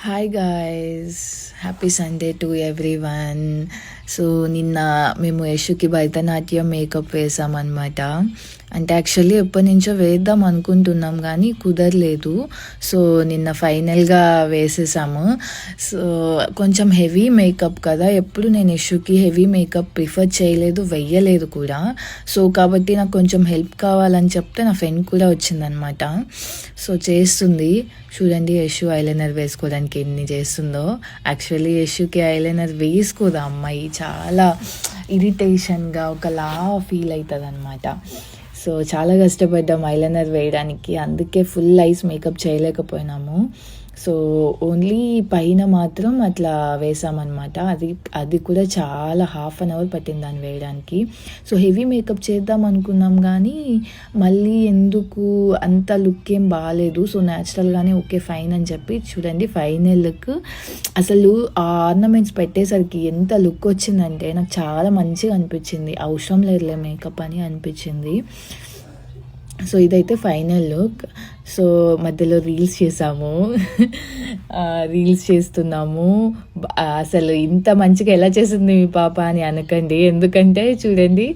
Hi guys, happy Sunday to everyone. So నిన్న మేము యశుకి Bharatanatyam makeup వేసామన్నమాట. అంటే యాక్చువల్లీ ఎప్పటి నుంచో వేద్దాం అనుకుంటున్నాం కానీ కుదరలేదు. సో నిన్న ఫైనల్గా వేసేసాము. సో కొంచెం హెవీ మేకప్ కదా, ఎప్పుడు నేను యశుకి హెవీ మేకప్ ప్రిఫర్ చేయలేదు, వెయ్యలేదు కూడా. సో కాబట్టి నాకు కొంచెం హెల్ప్ కావాలని చెప్తే నా ఫ్రెండ్ కూడా వచ్చిందనమాట. సో చేస్తుంది. చూడండి యశు ఐలైనర్ వేసుకోవడానికి ఎన్ని చేస్తుందో. యాక్చువల్లీ యశుకి ఐలైనర్ వేసుకోదు అమ్మాయి, చాలా ఇరిటేషన్గా ఒకలా ఫీల్ అవుతుంది అనమాట. సో చాలా కష్టపడ్డాం ఐలైనర్ వేయడానికి, అందుకే ఫుల్ ఐస్ మేకప్ చేయలేకపోయినాము. సో ఓన్లీ పైన మాత్రం అట్లా వేసామన్నమాట. అది కూడా చాలా ½ పట్టింది దాన్ని వేయడానికి. సో హెవీ మేకప్ చేద్దాం అనుకున్నాం కానీ మళ్ళీ ఎందుకు అంత లుక్ ఏం బాగాలేదు. సో న్యాచురల్గానే ఓకే ఫైన్ అని చెప్పి చూడండి ఫైనల్ లుక్. అసలు ఆ ఆర్నమెంట్స్ పెట్టేసరికి ఎంత లుక్ వచ్చిందంటే నాకు చాలా మంచిగా అనిపించింది. అవసరం లేదులే మేకప్ అని అనిపించింది. సో ఇదైతే ఫైనల్ లుక్. సో మధ్యలో రీల్స్ చేసాము, రీల్స్ చేస్తున్నాము. అసలు ఇంత మంచిగా ఎలా చేసింది మీ పాప అని అనకండి, ఎందుకంటే చూడండి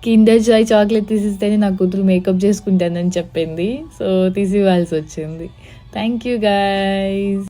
కిండర్ జాయ్ చాక్లెట్ తీసిస్తేనే నా కూతురు మేకప్ చేసుకుంటానని చెప్పింది. సో తీసి ఇవ్వాల్సి వచ్చింది. Thank you guys.